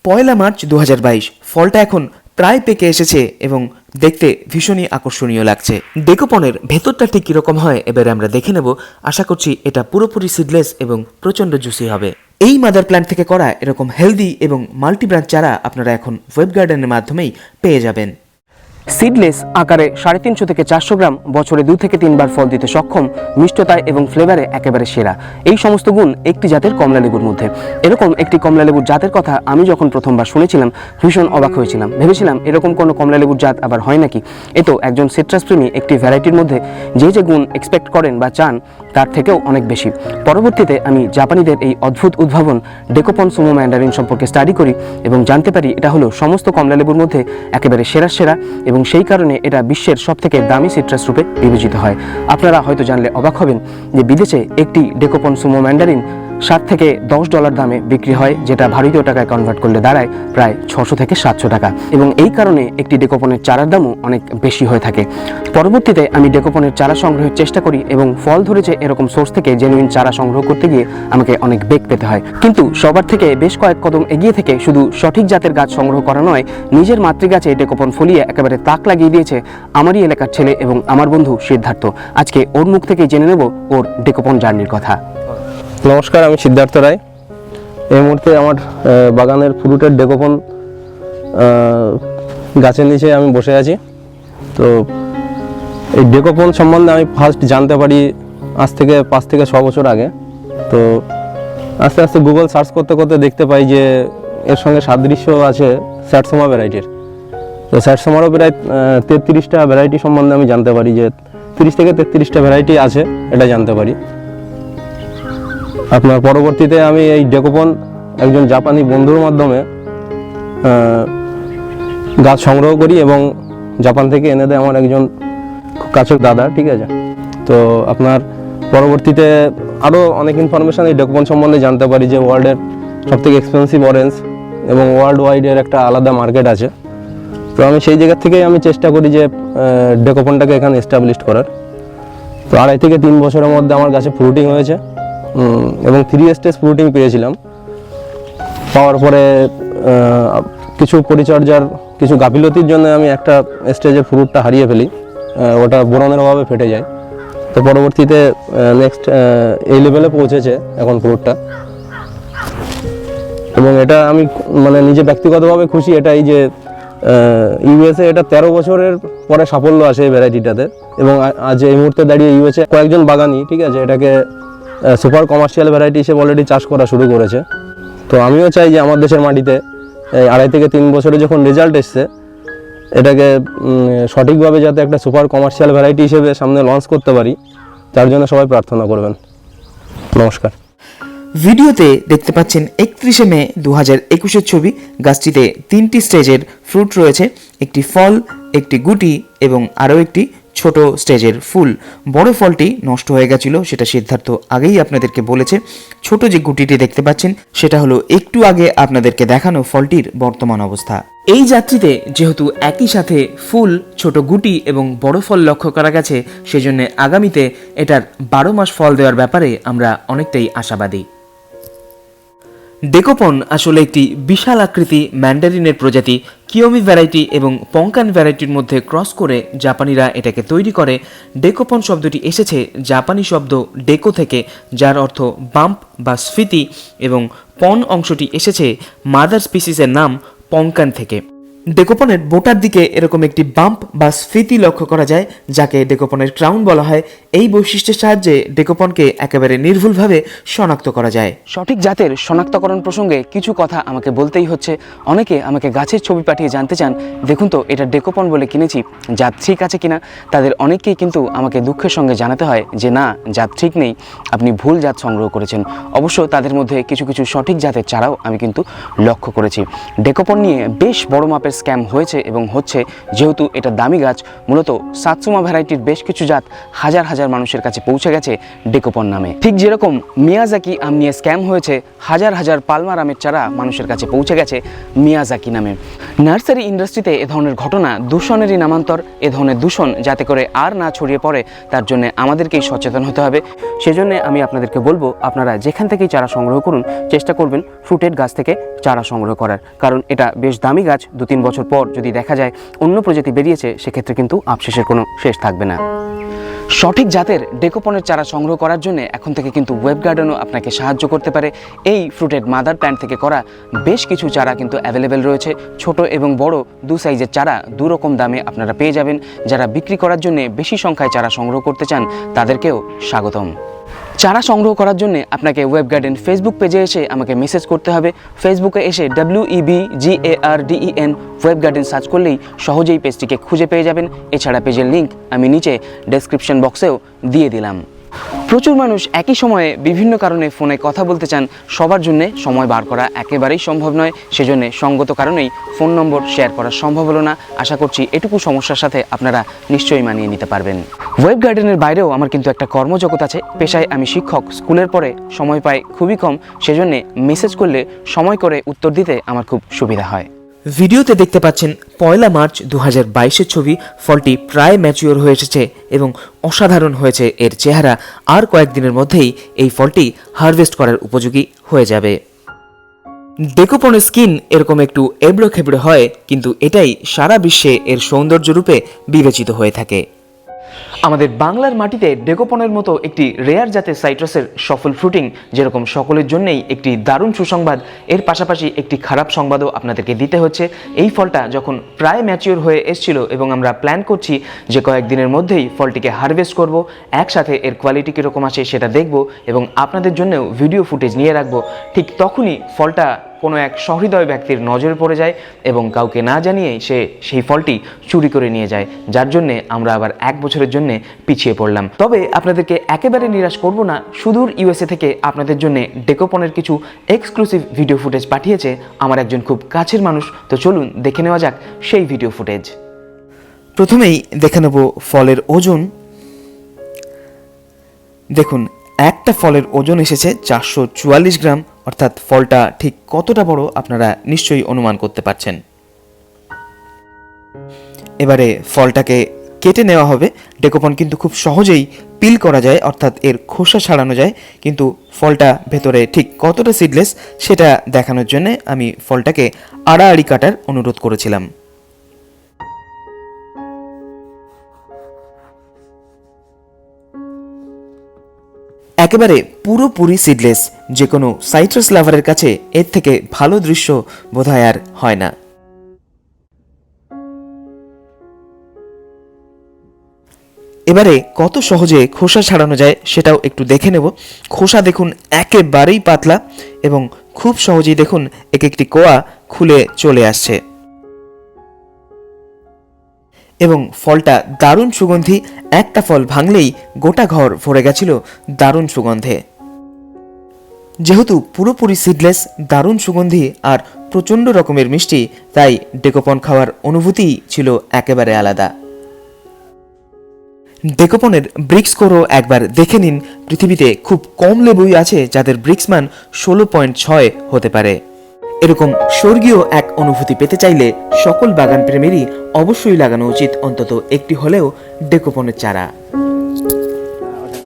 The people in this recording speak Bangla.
1 মার্চ 2022। ফলটা এখন প্রায় পেকে এসেছে এবং দেখতে ভীষণই আকর্ষণীয় লাগছে। ডেকোপনের ভেতরটা ঠিক কীরকম হয় এবারে আমরা দেখে নেব। আশা করছি এটা পুরোপুরি সিডলেস এবং প্রচণ্ড জুসি হবে। এই মাদার প্ল্যান্ট থেকে করা এরকম হেলদি এবং মাল্টিব্রাঞ্চ চারা আপনারা এখন ওয়েবগার্ডেনের মাধ্যমেই পেয়ে যাবেন। সিডলেস আকারে 350 থেকে 400 গ্রাম, বছরে 2 থেকে 3 বার ফল দিতে সক্ষম, মিষ্টতায় এবং ফ্লেভারে একেবারে সেরা। এই সমস্ত গুণ একটি জাতের কমলা লেবুর মধ্যে। এরকম একটি কমলা লেবুর জাতের কথা আমি যখন প্রথমবার শুনেছিলাম ভীষণ অবাক হয়েছিলাম। ভেবেছিলাম এরকম কোনো কমলা লেবুর জাত আবার হয় নাকি। এ তো একজন সিট্রাস প্রেমী একটি ভ্যারাইটির মধ্যে যে গুণ এক্সপেক্ট করেন বা চান তার থেকেও অনেক বেশি। পরবর্তীতে আমি জাপানিদের এই অদ্ভুত উদ্ভাবন ডেকোপন সুমো ম্যান্ডারিন সম্পর্কে স্টাডি করি এবং জানতে পারি এটা হলো সমস্ত কমলা লেবুর মধ্যে একেবারে সেরা এবং সেই কারণে এটা বিশ্বের সবথেকে দামি সিট্রাস রূপে বিবেচিত হয়। আপনারা হয়তো জানলে অবাক হবেন যে বিদেশে একটি ডেকোপন সুমো ম্যান্ডারিন $7 থেকে $10 দামে বিক্রি হয়, যেটা ভারতীয় টাকায় কনভার্ট করলে দাঁড়ায় প্রায় 600 থেকে 700 টাকা, এবং এই কারণে একটি ডেকোপনের চারার দামও অনেক বেশি হয়ে থাকে। পরবর্তীতে আমি ডেকোপনের চারা সংগ্রহের চেষ্টা করি এবং ফল ধরেছে এরকম সোর্স থেকে জেনুইন চারা সংগ্রহ করতে গিয়ে আমাকে অনেক বেগ পেতে হয়। কিন্তু সবার থেকে বেশ কয়েক কদম এগিয়ে থেকে শুধু সঠিক জাতের গাছ সংগ্রহ করা নয়, নিজের মাতৃগাছে ডেকোপন ফলিয়ে একেবারে তাক লাগিয়ে দিয়েছে আমারই এলাকার ছেলে এবং আমার বন্ধু সিদ্ধার্থ। আজকে ওর মুখ থেকে জেনে নেব ওর ডেকোপন জার্নির কথা। নমস্কার, আমি সিদ্ধার্থ রায়। এই মুহূর্তে আমার বাগানের ফ্রুটের ডেকোপন গাছের নিচে আমি বসে আছি। তো এই ডেকোপন সম্বন্ধে আমি ফার্স্ট জানতে পারি আজ থেকে 5 থেকে 6 বছর আগে। তো আস্তে আস্তে গুগল সার্চ করতে করতে দেখতে পাই যে এর সঙ্গে সাদৃশ্য আছে স্যাটসোমা ভ্যারাইটির। তো স্যাটসোমারও প্রায় 33টা ভ্যারাইটি সম্বন্ধে আমি জানতে পারি, যে 30 থেকে 33টা ভ্যারাইটি আছে এটা জানতে পারি। আপনার পরবর্তীতে আমি এই ডেকোপন একজন জাপানি বন্ধুর মাধ্যমে গাছ সংগ্রহ করি এবং জাপান থেকে এনে দেয় আমার একজন খুব কাছের দাদা, ঠিক আছে। তো আপনার পরবর্তীতে আরও অনেক ইনফরমেশান এই ডেকোপন সম্বন্ধে জানতে পারি, যে ওয়ার্ল্ডের সবথেকে এক্সপেন্সিভ অরেঞ্জ এবং ওয়ার্ল্ড ওয়াইডের একটা আলাদা মার্কেট আছে। তো আমি সেই জায়গা থেকেই আমি চেষ্টা করি যে ডেকোপনটাকে এখানে এস্টাবলিশ করার। তো 2.5 থেকে 3 বছরের মধ্যে আমার গাছে ফ্রুটিং হয়েছে এবং 3 স্টেজ ফ্রুটিং পেয়েছিলাম। পাওয়ার পরে কিছু পরিচর্যার কিছু গাফিলতির জন্য আমি একটা স্টেজে ফ্রুটটা হারিয়ে ফেলি, ওটা বোরনের অভাবে ফেটে যায়। তো পরবর্তীতে নেক্সট এই লেভেলে পৌঁছেছে এখন ফ্রুটটা, এবং এটা আমি মানে নিজে ব্যক্তিগতভাবে খুশি এটাই যে ইউএসএ এটা 13 বছরের পরে সাফল্য আসে এই ভ্যারাইটিটাতে, এবং আজ এই মুহূর্তে দাঁড়িয়ে ইউএসএ কয়েকজন বাগানি, ঠিক আছে, এটাকে সুপার কমার্শিয়াল ভ্যারাইটি হিসেবে অলরেডি চাষ করা শুরু করেছে। তো আমিও চাই যে আমার দেশের মাটিতে 2.5 থেকে 3 বছরে যখন রেজাল্ট এসছে এটাকে সঠিকভাবে যাতে একটা সুপার কমার্শিয়াল ভ্যারাইটি হিসেবে সামনে লঞ্চ করতে পারি, তার জন্য সবাই প্রার্থনা করবেন। নমস্কার। ভিডিওতে দেখতে পাচ্ছেন 31 মে 2021-এর ছবি। গাছটিতে 3টি স্টেজের ফ্রুট রয়েছে, একটি ফল, একটি গুটি এবং আরও একটি ছোট স্টেজের ফুল। বড় ফলটি নষ্ট হয়ে গেছিল, সেটা সিদ্ধার্থ আগেই আপনাদেরকে বলেছে। ছোট যে গুটিটি দেখতে পাচ্ছেন সেটা হলো একটু আগে আপনাদেরকে দেখানো ফলটির বর্তমান অবস্থা। এই যাত্রীতে যেহেতু একই সাথে ফুল, ছোট গুটি এবং বড় ফল লক্ষ্য করা গেছে, সেজন্য আগামীতে এটার 12 মাস ফল দেওয়ার ব্যাপারে আমরা অনেকটাই আশাবাদী। ডেকোপন আসলে একটি বিশাল আকৃতি ম্যান্ডারিনের প্রজাতি। কিয়োমি ভ্যারাইটি এবং পঙ্কান ভ্যারাইটির মধ্যে ক্রস করে জাপানিরা এটাকে তৈরি করে। ডেকোপন শব্দটি এসেছে জাপানি শব্দ ডেকো থেকে, যার অর্থ বাম্প বা স্ফীতি, এবং পন অংশটি এসেছে মাদার স্পিসিসের নাম পঙ্কান থেকে। ডেকোপনের বোটার দিকে এরকম একটি বাম্প বা স্ফীতি লক্ষ্য করা যায়, যাকে ডেকোপনের ক্রাউন বলা হয়। এই বৈশিষ্ট্যের সাহায্যে ডেকোপনকে একেবারে নির্ভুলভাবে শনাক্ত করা যায়। সঠিক জাতের শনাক্তকরণ প্রসঙ্গে কিছু কথা আমাকে বলতেই হচ্ছে। অনেকে আমাকে গাছের ছবি পাঠিয়ে জানতে চান, দেখুন তো এটা ডেকোপন বলে কিনেছি, জাত ঠিক আছে কিনা। তাদের অনেকেই কিন্তু আমাকে দুঃখের সঙ্গে জানাতে হয় যে না, জাত ঠিক নেই, আপনি ভুল জাত সংগ্রহ করেছেন। অবশ্য তাদের মধ্যে কিছু কিছু সঠিক জাতের চারাও আমি কিন্তু লক্ষ্য করেছি। ডেকোপন নিয়ে বেশ বড় মাপের স্ক্যাম হয়েছে এবং হচ্ছে, যেহেতু এটা দামি গাছ। মূলত সাতসুমা ভ্যারাইটির বেশ কিছু জাত হাজার হাজার মানুষের কাছে পৌঁছে গেছে ডেকোপন নামে। ঠিক যেরকম মিয়াজাকি আম নিয়ে স্ক্যাম হয়েছে, হাজার হাজার পালমার আমের চারা মানুষের কাছে পৌঁছে গেছে মিয়াজাকি নামে। নার্সারি ইন্ডাস্ট্রিতে এ ধরনের ঘটনা দূষণেরই নামান্তর। এ ধরনের দূষণ যাতে করে আর না ছড়িয়ে পড়ে, তার জন্য আমাদেরকেই সচেতন হতে হবে। সেজন্য আমি আপনাদেরকে বলবো, আপনারা যেখান থেকেই চারা সংগ্রহ করুন, চেষ্টা করবেন ফ্রুটেড গাছ থেকে চারা সংগ্রহ করার, কারণ এটা বেশ দামি গাছ। 2-3 বছর পর যদি দেখা যায় অন্য প্রজাতি বেরিয়েছে, সেক্ষেত্রে কিন্তু আফসোসের কোনো শেষ থাকবে না। সঠিক জাতের ডেকোপনের চারা সংগ্রহ করার জন্য এখন থেকে কিন্তু ওয়েব গার্ডেনও আপনাকে সাহায্য করতে পারে। এই ফ্রুটেড মাদার প্ল্যান্ট থেকে করা বেশ কিছু চারা কিন্তু অ্যাভেলেবেল রয়েছে। ছোট এবং বড় দু সাইজের চারা দু রকম দামে আপনারা পেয়ে যাবেন। যারা বিক্রি করার জন্য বেশি সংখ্যায় চারা সংগ্রহ করতে চান, তাদেরকেও স্বাগতম। চারা সংগ্রহ করার জন্য আপনাকে ওয়েব গার্ডেন ফেসবুক পেজে এসে আমাকে মেসেজ করতে হবে। ফেসবুকে এসে WEBGARDEN ওয়েব গার্ডেন সার্চ করলেই সহজেই পেজটিকে খুঁজে পেয়ে যাবেন। এছাড়া পেজের লিঙ্ক আমি নিচে ডেসক্রিপশন বক্সেও দিয়ে দিলাম। প্রচুর মানুষ একই সময়ে বিভিন্ন কারণে ফোনে কথা বলতে চান, সবার জন্য সময় বার করা একেবারেই সম্ভব নয়। সেজন্য সঙ্গত কারণেই ফোন নম্বর শেয়ার করা সম্ভব হলো না। আশা করছি এটুকু সমস্যার সাথে আপনারা নিশ্চয়ই মানিয়ে নিতে পারবেন। ওয়েব গার্ডেনের বাইরেও আমার কিন্তু একটা কর্মজগৎ আছে। পেশায় আমি শিক্ষক, স্কুলের পরে সময় পাই খুবই কম। সেজন্য মেসেজ করলে সময় করে উত্তর দিতে আমার খুব সুবিধা হয়। ভিডিওতে দেখতে পাচ্ছেন 1 মার্চ 2022-এর ছবি। ফলটি প্রায় ম্যাচিওর হয়ে এসেছে এবং অসাধারণ হয়েছে এর চেহারা। আর কয়েকদিনের মধ্যেই এই ফলটি হারভেস্ট করার উপযোগী হয়ে যাবে। ডেকোপনের স্কিন এরকম একটু এবড়ো খেবড়ো হয়, কিন্তু এটাই সারা বিশ্বে এর সৌন্দর্য রূপে বিবেচিত হয়ে থাকে। আমাদের বাংলার মাটিতে ডেকোপনের মতো একটি রেয়ার জাতের সাইট্রাসের সফল ফ্রুটিং যেরকম সকলের জন্যই একটি দারুণ সুসংবাদ, এর পাশাপাশি একটি খারাপ সংবাদও আপনাদেরকে দিতে হচ্ছে। এই ফলটা যখন প্রায় ম্যাচিওর হয়ে এসেছিল এবং আমরা প্ল্যান করছি যে কয়েকদিনের মধ্যেই ফলটিকে হারভেস্ট করব, একসাথে এর কোয়ালিটি কীরকম আসে সেটা দেখব এবং আপনাদের জন্যও ভিডিও ফুটেজ নিয়ে রাখবো, ঠিক তখনই ফলটা কোনো এক সহৃদয় ব্যক্তির নজরে পড়ে যায় এবং কাউকে না জানিয়েই সে সেই ফলটি চুরি করে নিয়ে যায়, যার জন্যে আমরা আবার 1 বছরের জন্য পিছিয়ে পড়লাম। তবে আপনাদেরকে একেবারে নিরাশ করব না। সুদূর USA থেকে আপনাদের জন্য ডেকোপনের কিছু এক্সক্লুসিভ ভিডিও ফুটেজ পাঠিয়েছে আমার একজন খুব কাছের মানুষ। তো চলুন দেখে নেওয়া যাক সেই ভিডিও ফুটেজ। প্রথমেই দেখে নেব ফলের ওজন। দেখুন, একটা ফলের ওজন এসেছে 444 গ্রাম, অর্থাৎ ফলটা ঠিক কতটা বড় আপনারা নিশ্চয়ই অনুমান করতে পারছেন। এবারে ফলটাকে কেটে নেওয়া হবে। ডেকোপন কিন্তু খুব সহজেই পিল করা যায়, অর্থাৎ এর খোসা ছাড়ানো যায়, কিন্তু ফলটা ভেতরে ঠিক কতটা সিডলেস সেটা দেখানোর জন্য আমি ফলটাকে আড়াআড়ি কাটার অনুরোধ করেছিলাম। একেবারে পুরোপুরি সিডলেস। যে কোনো সাইট্রাস লাভারের কাছে এর থেকে ভালো দৃশ্য বোধহয় আর হয় না। এবারে কত সহজে খোসা ছাড়ানো যায় সেটাও একটু দেখে নেব। খোসা দেখুন একেবারেই পাতলা এবং খুব সহজেই দেখুন এক একটি কোয়া খুলে চলে আসছে এবং ফলটা দারুণ সুগন্ধি। একটা ফল ভাঙলেই গোটা ঘর ভরে গেছিল দারুণ সুগন্ধে। যেহেতু পুরোপুরি সিডলেস, দারুণ সুগন্ধি আর প্রচণ্ড রকমের মিষ্টি, তাই ডেকোপন খাওয়ার অনুভূতি ছিল একেবারে আলাদা। ডেকোপনের ব্রিক্স স্কোরও একবার দেখে নিন। পৃথিবীতে খুব কম লেবুই আছে যাদের ব্রিক্স মান 16.6 হতে পারে। এরকম স্বর্গীয় এক অনুভূতি পেতে চাইলে সকল বাগান প্রেমীরই অবশ্যই লাগানো উচিত অন্তত একটি হলেও ডেকোপনের চারা।